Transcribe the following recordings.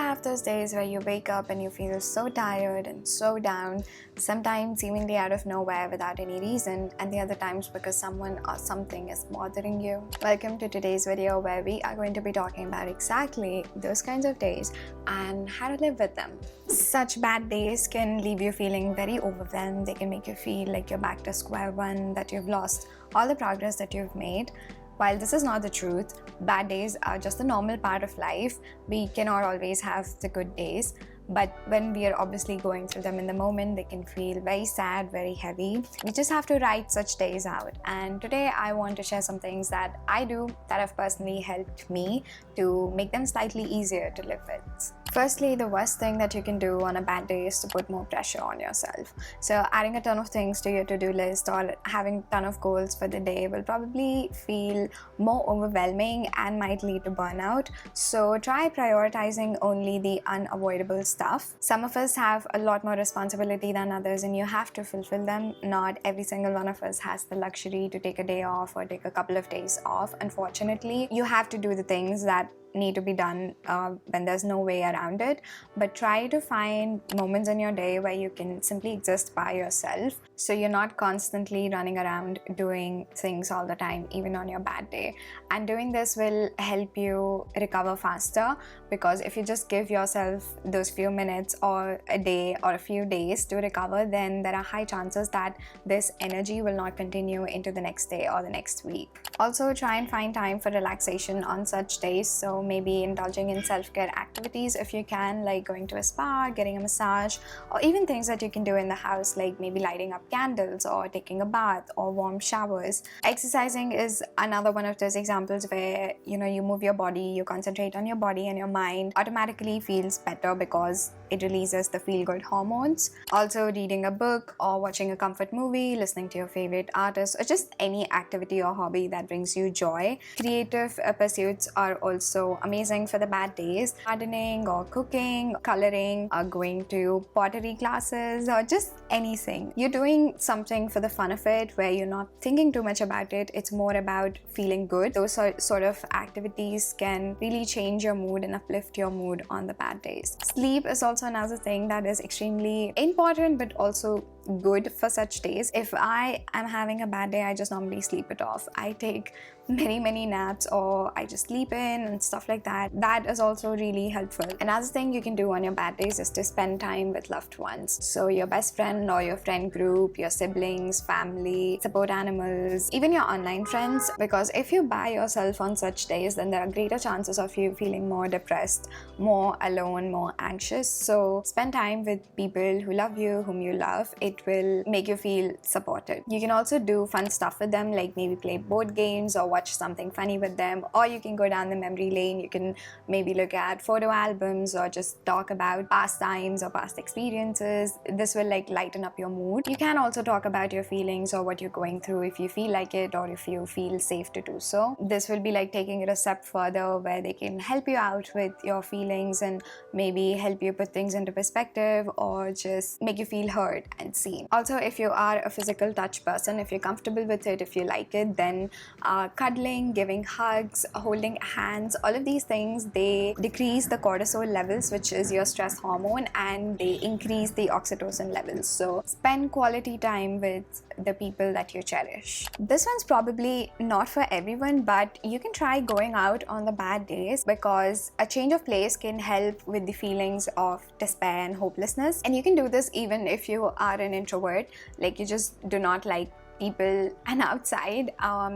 have those days where you wake up and you feel so tired and so down, sometimes seemingly out of nowhere without any reason, and the other times because someone or something is bothering you. Welcome to today's video where we are going to be talking about exactly those kinds of days and how to live with them. Such bad days can leave you feeling very overwhelmed. They can make you feel like you're back to square one, that you've lost all the progress that you've made. While this is not the truth, bad days are just a normal part of life. We cannot always have the good days, but when we are obviously going through them in the moment, they can feel very sad, very heavy. We just have to write such days out. And today I want to share some things that I do that have personally helped me to make them slightly easier to live with. Firstly, the worst thing that you can do on a bad day is to put more pressure on yourself. So adding a ton of things to your to-do list or having a ton of goals for the day will probably feel more overwhelming and might lead to burnout. So try prioritizing only the unavoidable stuff. Some of us have a lot more responsibility than others and you have to fulfill them. Not every single one of us has the luxury to take a day off or take a couple of days off. Unfortunately, you have to do the things that need to be done when there's no way around it, but try to find moments in your day where you can simply exist by yourself, so you're not constantly running around doing things all the time, even on your bad day. And doing this will help you recover faster, because if you just give yourself those few minutes or a day or a few days to recover, then there are high chances that this energy will not continue into the next day or the next week. Also, try and find time for relaxation on such days. So maybe indulging in self-care activities if you can, like going to a spa, getting a massage, or even things that you can do in the house, like maybe lighting up candles or taking a bath or warm showers. Exercising is another one of those examples where you move your body, you concentrate on your body, and your mind automatically feels better because it releases the feel-good hormones. Also, reading a book or watching a comfort movie, listening to your favorite artist, or just any activity or hobby that brings you joy. Creative pursuits are also amazing for the bad days. Gardening or cooking, coloring, or going to pottery classes, or just anything. You're doing something for the fun of it, where you're not thinking too much about it. It's more about feeling good. Those sort of activities can really change your mood and uplift your mood on the bad days. Sleep is also another thing that is extremely important, but also good for such days. If I am having a bad day, I just normally sleep it off. I take many naps, or I just sleep in and stuff like that. That is also really helpful. Another thing you can do on your bad days is to spend time with loved ones. So your best friend or your friend group, your siblings, family, support animals, even your online friends. Because if you're by yourself on such days, then there are greater chances of you feeling more depressed, more alone, more anxious. So spend time with people who love you, whom you love. It will make you feel supported. You can also do fun stuff with them, like maybe play board games or watch something funny with them, or you can go down the memory lane. You can maybe look at photo albums or just talk about past times or past experiences. This will lighten up your mood. You can also talk about your feelings or what you're going through if you feel like it, or if you feel safe to do so. This will be like taking it a step further, where they can help you out with your feelings and maybe help you put things into perspective, or just make you feel heard and seen. Also, if you are a physical touch person, if you're comfortable with it, if you like it, then cuddling, giving hugs, holding hands, all of these things, they decrease the cortisol levels, which is your stress hormone, and they increase the oxytocin levels. So spend quality time with the people that you cherish. This one's probably not for everyone, but you can try going out on the bad days, because a change of place can help with the feelings of despair and hopelessness. And you can do this even if you are an introvert, like you just do not like people and outside.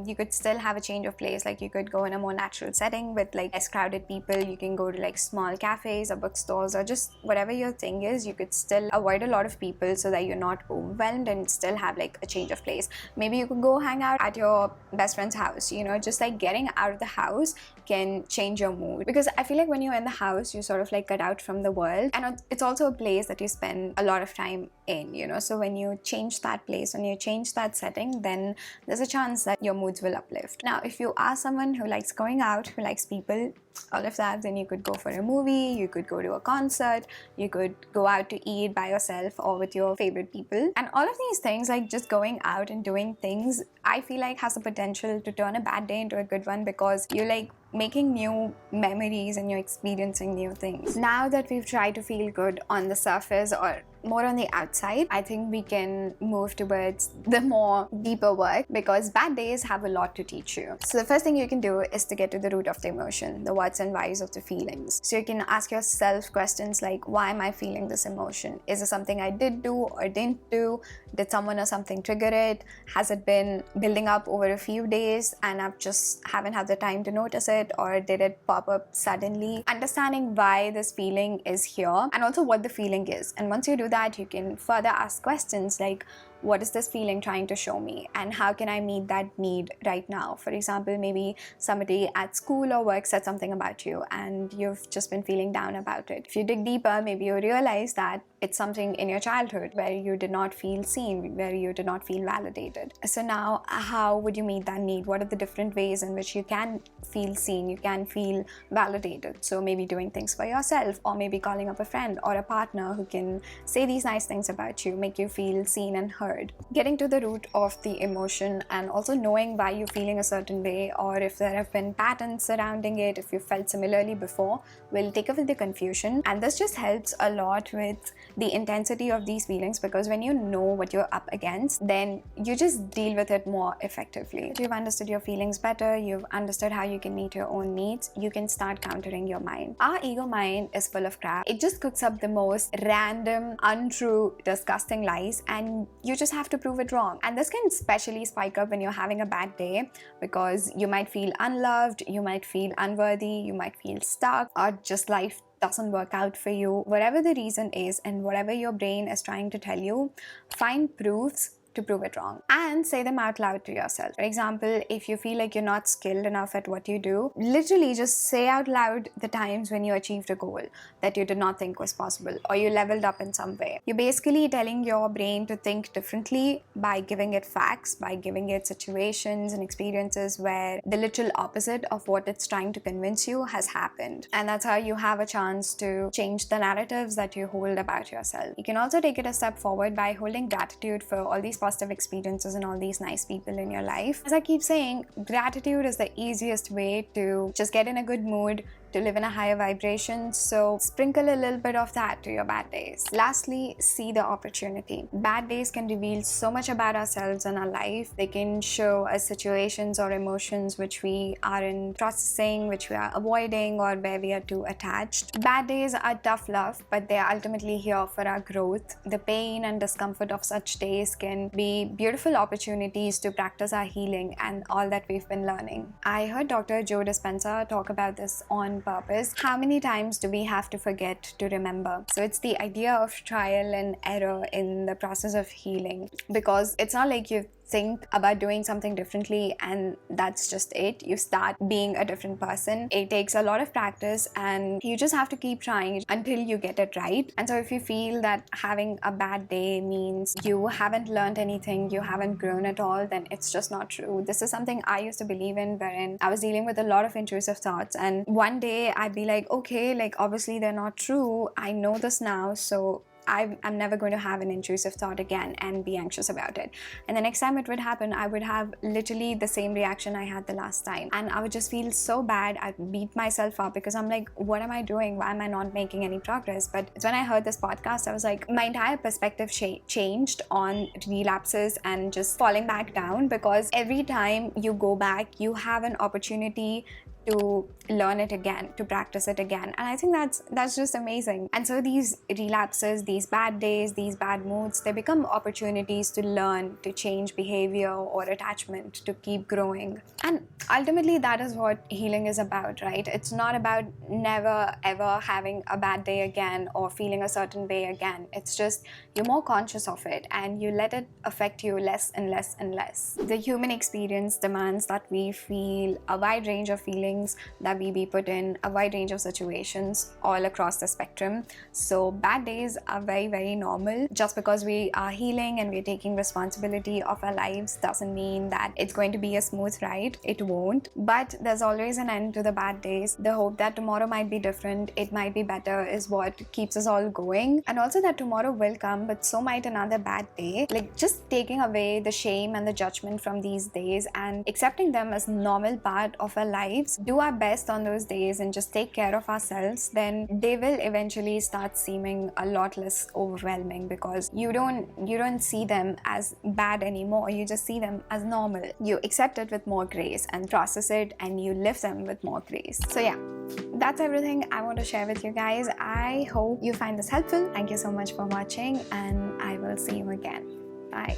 You could still have a change of place. Like you could go in a more natural setting with less crowded people. You can go to small cafes or bookstores, or just whatever your thing is. You could still avoid a lot of people so that you're not overwhelmed and still have a change of place. Maybe you could go hang out at your best friend's house. Just getting out of the house can change your mood, because I feel like when you're in the house, you sort of cut out from the world, and it's also a place that you spend a lot of time in. So when you change that place, when you change that setting, then there's a chance that your moods will uplift. Now, if you are someone who likes going out, who likes people, all of that, then you could go for a movie, you could go to a concert, you could go out to eat by yourself or with your favorite people. And all of these things, just going out and doing things, I feel like has the potential to turn a bad day into a good one, because you making new memories and you're experiencing new things. Now that we've tried to feel good on the surface or more on the outside, I think we can move towards the more deeper work, because bad days have a lot to teach you. So the first thing you can do is to get to the root of the emotion, the whats and whys of the feelings. So you can ask yourself questions like, why am I feeling this emotion? Is it something I did do or didn't do? Did someone or something trigger it? Has it been building up over a few days and I've just haven't had the time to notice it, or did it pop up suddenly? Understanding why this feeling is here and also what the feeling is. And once you do that, you can further ask questions like, what is this feeling trying to show me, and how can I meet that need right now? For example, maybe somebody at school or work said something about you and you've just been feeling down about it. If you dig deeper, maybe you realize that it's something in your childhood where you did not feel seen, where you did not feel validated. So now, how would you meet that need? What are the different ways in which you can feel seen, you can feel validated? So maybe doing things for yourself, or maybe calling up a friend or a partner who can say these nice things about you, make you feel seen and heard. Getting to the root of the emotion and also knowing why you're feeling a certain way, or if there have been patterns surrounding it, if you felt similarly before, will take away the confusion. And this just helps a lot with the intensity of these feelings, because when you know what you're up against, then you just deal with it more effectively. If you've understood your feelings better, you've understood how you can meet your own needs, you can start countering your mind. Our ego mind is full of crap. It just cooks up the most random, untrue, disgusting lies, and you just have to prove it wrong. And this can especially spike up when you're having a bad day, because you might feel unloved, you might feel unworthy, you might feel stuck, or just life doesn't work out for you. Whatever the reason is and whatever your brain is trying to tell you, find proofs to prove it wrong and say them out loud to yourself. For example, if you feel like you're not skilled enough at what you do, literally just say out loud the times when you achieved a goal that you did not think was possible, or you leveled up in some way. You're basically telling your brain to think differently by giving it facts, by giving it situations and experiences where the literal opposite of what it's trying to convince you has happened. And that's how you have a chance to change the narratives that you hold about yourself. You can also take it a step forward by holding gratitude for all these positive experiences and all these nice people in your life. As I keep saying, gratitude is the easiest way to just get in a good mood, to live in a higher vibration. So sprinkle a little bit of that to your bad days. Lastly, see the opportunity. Bad days can reveal so much about ourselves and our life. They can show us situations or emotions which we aren't processing, which we are avoiding, or where we are too attached. Bad days are tough love, but they are ultimately here for our growth. The pain and discomfort of such days can be beautiful opportunities to practice our healing and all that we've been learning. I heard Dr. Joe Dispenza talk about this on purpose. How many times do we have to forget to remember? So it's the idea of trial and error in the process of healing, because it's not like you think about doing something differently and that's just it. You start being a different person. It takes a lot of practice and you just have to keep trying until you get it right. And so if you feel that having a bad day means you haven't learned anything, you haven't grown at all, then it's just not true. This is something I used to believe in, wherein I was dealing with a lot of intrusive thoughts, and one day I'd be like, okay, like obviously they're not true. I know this now, so I'm never going to have an intrusive thought again and be anxious about it. And the next time it would happen, I would have literally the same reaction I had the last time. And I would just feel so bad. I'd beat myself up because I'm like, what am I doing? Why am I not making any progress? But it's when I heard this podcast, I was like, my entire perspective changed on relapses and just falling back down, because every time you go back, you have an opportunity to learn it again, to practice it again. And I think that's just amazing. And so these relapses, these bad days, these bad moods, they become opportunities to learn, to change behavior or attachment, to keep growing. And ultimately that is what healing is about, right? It's not about never ever having a bad day again or feeling a certain way again. It's just you're more conscious of it and you let it affect you less and less and less. The human experience demands that we feel a wide range of feelings, that we be put in a wide range of situations all across the spectrum. So bad days are very, very normal. Just because we are healing and we're taking responsibility of our lives doesn't mean that it's going to be a smooth ride. It won't. But there's always an end to the bad days. The hope that tomorrow might be different, it might be better, is what keeps us all going. And also that tomorrow will come, but so might another bad day. Like just taking away the shame and the judgment from these days and accepting them as normal part of our lives do our best on those days and just take care of ourselves, then they will eventually start seeming a lot less overwhelming, because you don't see them as bad anymore. You just see them as normal. You accept it with more grace and process it, and you live them with more grace. So yeah, that's everything I want to share with you guys. I hope you find this helpful. Thank you so much for watching, and I will see you again. Bye.